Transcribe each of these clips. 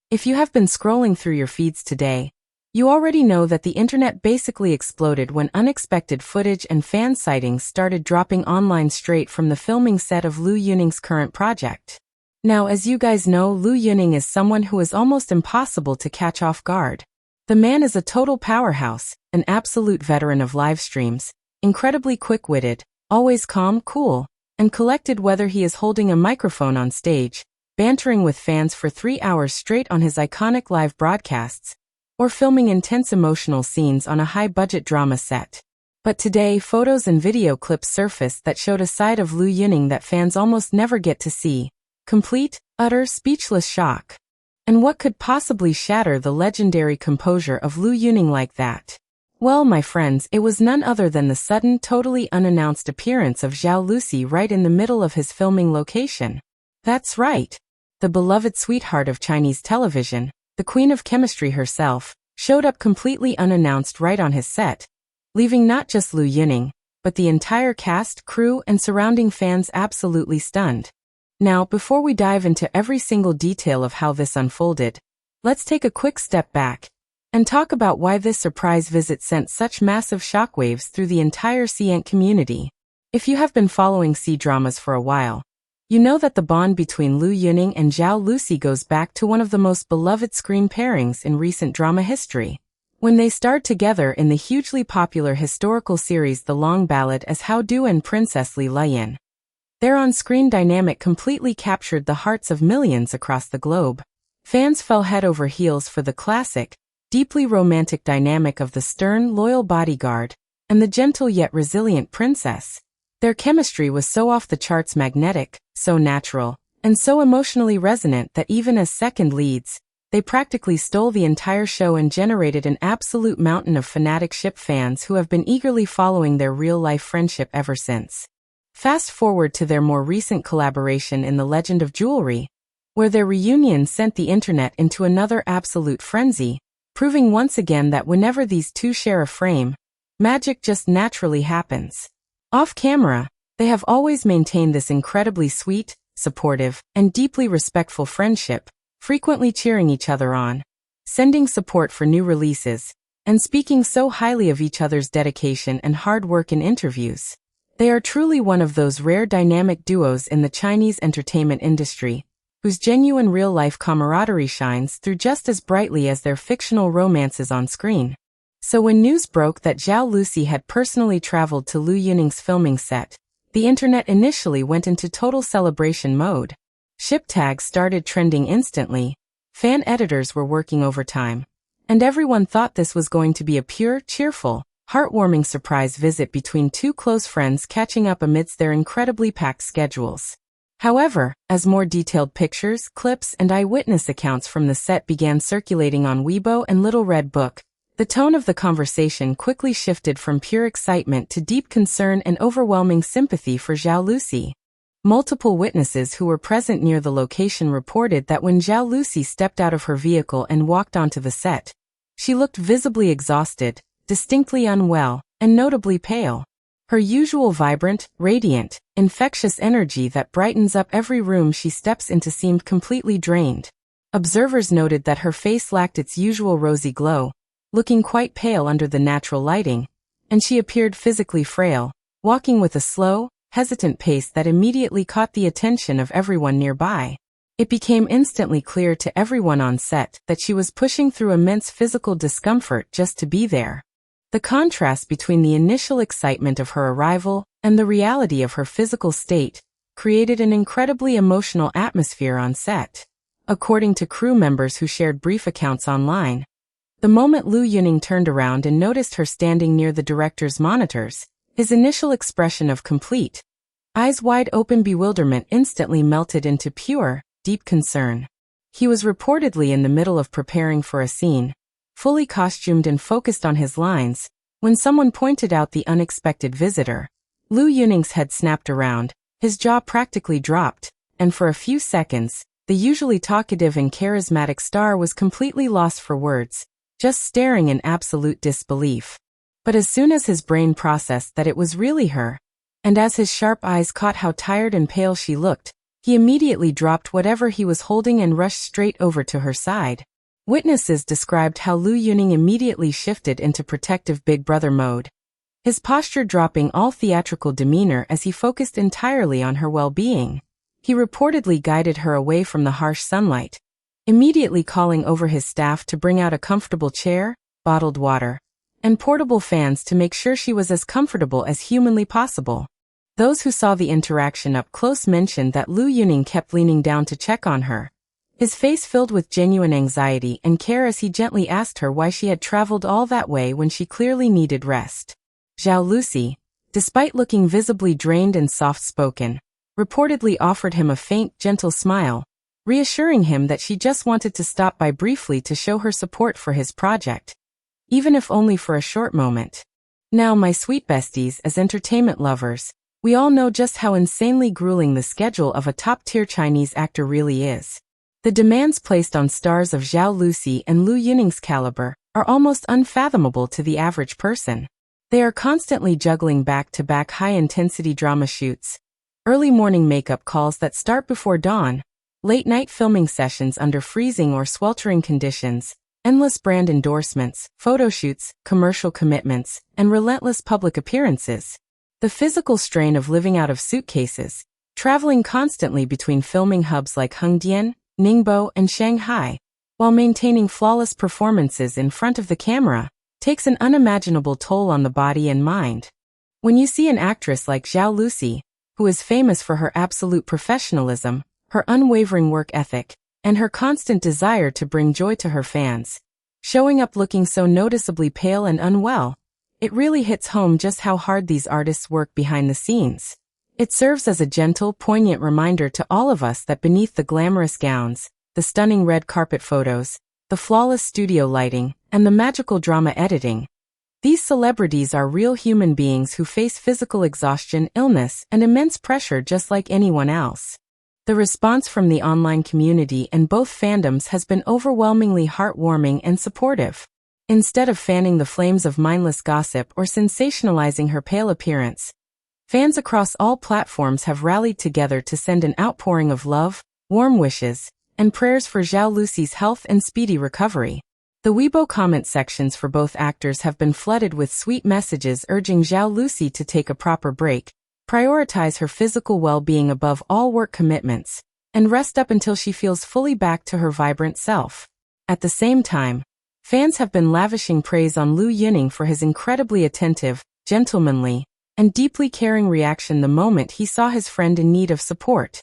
If you have been scrolling through your feeds today, you already know that the internet basically exploded when unexpected footage and fan sightings started dropping online straight from the filming set of Liu Yunnings's current project. Now, as you guys know, Liu Yunning is someone who is almost impossible to catch off guard. The man is a total powerhouse, an absolute veteran of live streams, incredibly quick-witted, always calm, cool, and collected whether he is holding a microphone on stage, bantering with fans for 3 hours straight on his iconic live broadcasts, or filming intense emotional scenes on a high-budget drama set. But today, photos and video clips surfaced that showed a side of Liu Yunning that fans almost never get to see. Complete, utter, speechless shock. And what could possibly shatter the legendary composure of Liu Yunning like that? Well, my friends, it was none other than the sudden, totally unannounced appearance of Zhao Lusi right in the middle of his filming location. That's right. The beloved sweetheart of Chinese television, the queen of chemistry herself, showed up completely unannounced right on his set, leaving not just Liu Yunning, but the entire cast, crew, and surrounding fans absolutely stunned. Now, before we dive into every single detail of how this unfolded, let's take a quick step back and talk about why this surprise visit sent such massive shockwaves through the entire CN community. If you have been following C-dramas for a while, you know that the bond between Liu Yunning and Zhao Lusi goes back to one of the most beloved screen pairings in recent drama history, when they starred together in the hugely popular historical series The Long Ballad as Hao Du and Princess Li Lian. Their on-screen dynamic completely captured the hearts of millions across the globe. Fans fell head over heels for the classic, deeply romantic dynamic of the stern, loyal bodyguard and the gentle yet resilient princess. Their chemistry was so off-the-charts magnetic, so natural, and so emotionally resonant that even as second leads, they practically stole the entire show and generated an absolute mountain of fanatic ship fans who have been eagerly following their real-life friendship ever since. Fast forward to their more recent collaboration in The Legend of Jewelry, where their reunion sent the internet into another absolute frenzy, proving once again that whenever these two share a frame, magic just naturally happens. Off camera, they have always maintained this incredibly sweet, supportive, and deeply respectful friendship, frequently cheering each other on, sending support for new releases, and speaking so highly of each other's dedication and hard work in interviews. They are truly one of those rare dynamic duos in the Chinese entertainment industry, whose genuine real-life camaraderie shines through just as brightly as their fictional romances on screen. So when news broke that Zhao Lusi had personally traveled to Liu Yunning's filming set, the internet initially went into total celebration mode. Ship tags started trending instantly, fan editors were working overtime, and everyone thought this was going to be a pure, cheerful, heartwarming surprise visit between two close friends catching up amidst their incredibly packed schedules. However, as more detailed pictures, clips, and eyewitness accounts from the set began circulating on Weibo and Little Red Book, the tone of the conversation quickly shifted from pure excitement to deep concern and overwhelming sympathy for Zhao Lusi. Multiple witnesses who were present near the location reported that when Zhao Lusi stepped out of her vehicle and walked onto the set, she looked visibly exhausted, distinctly unwell, and notably pale. Her usual vibrant, radiant, infectious energy that brightens up every room she steps into seemed completely drained. Observers noted that her face lacked its usual rosy glow, looking quite pale under the natural lighting, and she appeared physically frail, walking with a slow, hesitant pace that immediately caught the attention of everyone nearby. It became instantly clear to everyone on set that she was pushing through immense physical discomfort just to be there. The contrast between the initial excitement of her arrival and the reality of her physical state created an incredibly emotional atmosphere on set. According to crew members who shared brief accounts online, the moment Liu Yunning turned around and noticed her standing near the director's monitors, his initial expression of complete, eyes wide open bewilderment instantly melted into pure, deep concern. He was reportedly in the middle of preparing for a scene, fully costumed and focused on his lines, when someone pointed out the unexpected visitor. Liu Yunning's head snapped around, his jaw practically dropped, and for a few seconds, the usually talkative and charismatic star was completely lost for words, just staring in absolute disbelief. But as soon as his brain processed that it was really her, and as his sharp eyes caught how tired and pale she looked, He immediately dropped whatever he was holding and rushed straight over to her side. Witnesses described how Liu Yuning immediately shifted into protective Big Brother mode, his posture dropping all theatrical demeanor as he focused entirely on her well-being. He reportedly guided her away from the harsh sunlight, immediately calling over his staff to bring out a comfortable chair, bottled water, and portable fans to make sure she was as comfortable as humanly possible. Those who saw the interaction up close mentioned that Liu Yuning kept leaning down to check on her, his face filled with genuine anxiety and care as he gently asked her why she had traveled all that way when she clearly needed rest. Zhao Lusi, despite looking visibly drained and soft-spoken, reportedly offered him a faint, gentle smile, reassuring him that she just wanted to stop by briefly to show her support for his project, even if only for a short moment. Now, my sweet besties, as entertainment lovers, we all know just how insanely grueling the schedule of a top-tier Chinese actor really is. The demands placed on stars of Zhao Lusi and Liu Yuning's caliber are almost unfathomable to the average person. They are constantly juggling back-to-back high-intensity drama shoots, early morning makeup calls that start before dawn, late-night filming sessions under freezing or sweltering conditions, endless brand endorsements, photo shoots, commercial commitments, and relentless public appearances. The physical strain of living out of suitcases, traveling constantly between filming hubs like Hengdian, Ningbo, and Shanghai, while maintaining flawless performances in front of the camera, takes an unimaginable toll on the body and mind. When you see an actress like Zhao Lusi, who is famous for her absolute professionalism, her unwavering work ethic, and her constant desire to bring joy to her fans, showing up looking so noticeably pale and unwell, it really hits home just how hard these artists work behind the scenes. It serves as a gentle, poignant reminder to all of us that beneath the glamorous gowns, the stunning red carpet photos, the flawless studio lighting, and the magical drama editing, these celebrities are real human beings who face physical exhaustion, illness, and immense pressure just like anyone else. The response from the online community and both fandoms has been overwhelmingly heartwarming and supportive. Instead of fanning the flames of mindless gossip or sensationalizing her pale appearance, fans across all platforms have rallied together to send an outpouring of love, warm wishes, and prayers for Zhao Lusi's health and speedy recovery. The Weibo comment sections for both actors have been flooded with sweet messages urging Zhao Lusi to take a proper break, prioritize her physical well-being above all work commitments, and rest up until she feels fully back to her vibrant self. At the same time, fans have been lavishing praise on Liu Yuning for his incredibly attentive, gentlemanly, and deeply caring reaction the moment he saw his friend in need of support.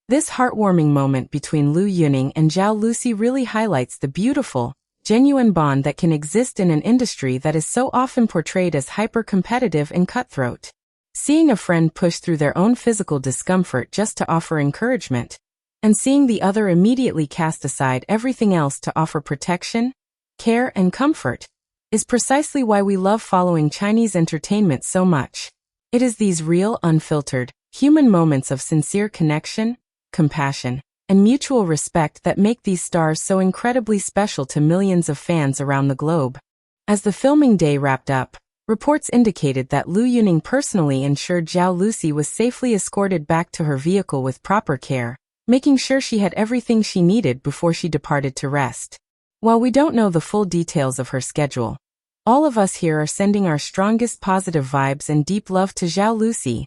This heartwarming moment between Liu Yuning and Zhao Lusi really highlights the beautiful, genuine bond that can exist in an industry that is so often portrayed as hyper-competitive and cutthroat. Seeing a friend push through their own physical discomfort just to offer encouragement, and seeing the other immediately cast aside everything else to offer protection, care, and comfort, is precisely why we love following Chinese entertainment so much. It is these real, unfiltered, human moments of sincere connection, compassion, and mutual respect that make these stars so incredibly special to millions of fans around the globe. As the filming day wrapped up, reports indicated that Liu Yuning personally ensured Zhao Lusi was safely escorted back to her vehicle with proper care, making sure she had everything she needed before she departed to rest. While we don't know the full details of her schedule, all of us here are sending our strongest positive vibes and deep love to Zhao Lusi,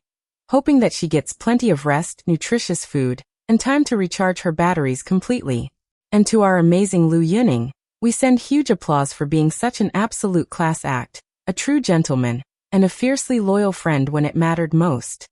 hoping that she gets plenty of rest, nutritious food, and time to recharge her batteries completely. And to our amazing Liu Yuning, we send huge applause for being such an absolute class act, a true gentleman, and a fiercely loyal friend when it mattered most.